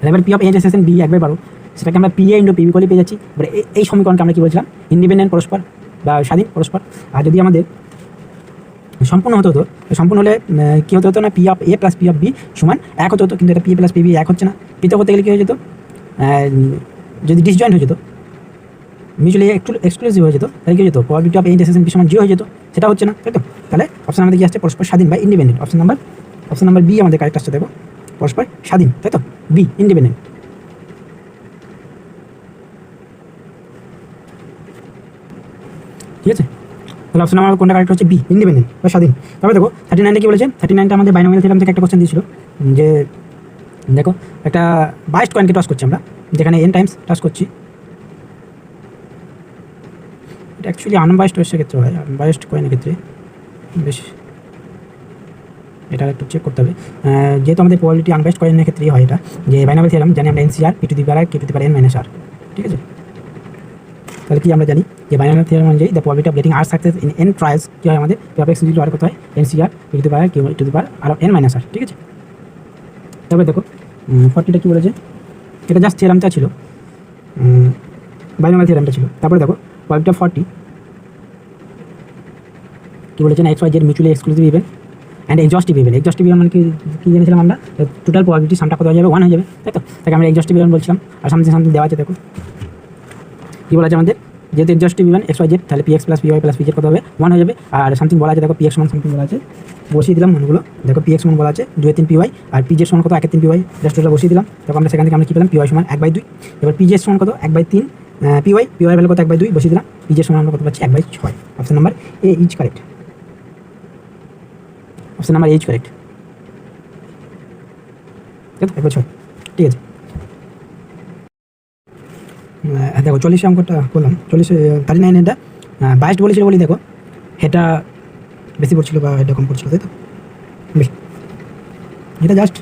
এবার P of A intersection B 1/12, সেটাকে আমরা P A into P B করে পেয়ে যাচ্ছি। এবার এই সমীকরণকে আমরা কি বলছিলাম ইন্ডিপেন্ডেন্ট পরস্পর বা স্বাধীন পরস্পর। আর যদি আমাদের সম্পূর্ণ হতে হতো, সম্পূর্ণ হলে কী হতে হতো না, P of A plus P of B সমান 1 হতে হতো, কিন্তু এটা পি প্লাস পি বি 1 হচ্ছে না। পৃথক করতে গেলে কী হয়ে যেত, যদি ডিসজয়েন্ট হয়ে যেত, মিউচুয়ালি এক্সক্লুসিভ হয়ে যেত, তাহলে কী হয়ে যেত probability of A intersection B সমান 0 হয়ে যেত, সেটা হচ্ছে না, তাই তো। তাহলে অপশন আমাদের কি আসছে পরস্পর স্বাধীন বা ইন্ডিপেন্ডেন্ট। অপশন নাম্বার বি আমাদের কারেক্ট আসছে, দেখো পরস্পর স্বাধীন, তাই তো, বি ইন্ডিপেন্ডেন্ট। ঠিক আছে, তাহলে অপশন নাম্বার কোনটা কারেক্ট হচ্ছে বি ইন্ডিপেন্ডেন্ট বা স্বাধীন। তারপরে দেখো 39টা কি বলেছে, 39টা আমাদের বাইনোমিয়াল থিওরাম থেকে একটা কোশ্চেন দিয়েছিল, যে দেখো একটা বাইস্ট কয়েনকে টস করছি আমরা, যেখানে n টাইমস টস করছি, এটা অ্যাকচুয়ালি আনবাইস্ট ওয়েসের ক্ষেত্রে হয়, আনবাইস্ট কয়েনের ক্ষেত্রে বেশ এটা একটু চেক করতে হবে। যেহেতু আমাদের প্রবাবিলিটি আনবাইস্ট কয়েনের ক্ষেত্রেই হয় এটা, যে বাইনোমিয়াল থিওরাম জানি আমরা NCR p two the power k two the power n - r, ঠিক আছে। তাহলে কি আমরা জানি যে বাইনোমিয়াল থিওরাম অনুযায়ী the probability of getting r success in n trials কি হয় আমাদের p of x equal to r কত হয় NCR p two the power k two the power r n - r, ঠিক আছে। তারপরে দেখো 40টা কি বলেছে, এটা জাস্ট থিওরামটা ছিল, বাইনোমিয়াল থিওরামটা ছিল। তারপরে দেখো প্রবাবিলিটি অফ 40 কি বলেছেন, x y z mutually exclusive event and এক্সস্টিভ event. এক্সস্টিভ event মানে কি জেনেছিলাম আমরা, টোটাল প্রবাবিলিটি সামটা কত হয়ে যাবে 1 হয়ে যাবে, তাই তো। তাকে আমরা এক্সস্টিভ ইভেন্ট বলছিলাম। আর সামথিং দেওয়া আছে, দেখো কী বলা আছে আমাদের, যেহেতু এক্সস্টিভ ইভেন্ট x y z, তাহলে px plus py plus pz কত হবে 1 হয়ে যাবে। আর সামথিং বলা আছে, দেখো px সমান সামথিং বলা আছে, বসিয়ে দিলাম মানগুলো। দেখো px সমান বলা আছে 2/3 py, আর pz সমান কত 1/3 py, জাস্ট ওটা বসিয়ে দিলাম। তখন আমরা সেখান থেকে আমরা কী পেলাম, py সমান 1/2। এবার pz সমান কত 1/3 py, py ভ্যালু কত 1/2 বসিয়ে দিলাম, pz সমান আমরা কত পাচ্ছি 1/6। Option number A is correct, option number A is correct, ঠিক আছে 1/6, ঠিক আছে। দেখো 40 অঙ্কটা করলাম, 39 এটা বাইস্ট বলেছিল বলি, দেখো এটা বেশি পড়ছিল বা এটা কম পড়ছিল, তাই তো। বেশ, এটা জাস্ট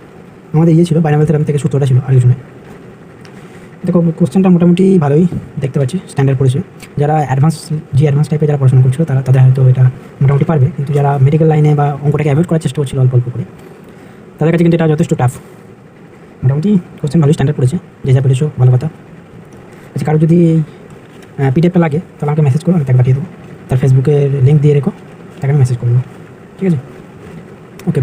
আমাদের ছিল বাইনোমিয়াল থিওরাম থেকে সূত্রটা ছিল, আর কিছু নয়। দেখো কোশ্চেনটা মোটামুটি ভালোই দেখতে পাচ্ছি, স্ট্যান্ডার্ড পড়েছে। যারা অ্যাডভান্স টাইপের যারা পড়াশোনা করছিল তাদের হয়তো এটা মোটামুটি পারবে, কিন্তু যারা মেডিকেল লাইনে বা অঙ্কটাকে অ্যাভয়েড করার চেষ্টা করছিল অল্প অল্প করে, তাদের কাছে কিন্তু এটা যথেষ্ট টাফ। মোটামুটি কোশ্চেন ভালোই স্ট্যান্ডার্ড পড়েছে, যে যা পেরেছো ভালো কথা। আচ্ছা, কারো যদি পিডিএফটা লাগে তাহলে আমাকে মেসেজ করো, আমি তাকে পাঠিয়ে দেবো। তার ফেসবুকের লিঙ্ক দিয়ে রেখো, তাকে আমি মেসেজ করবো, ঠিক আছে। ওকে।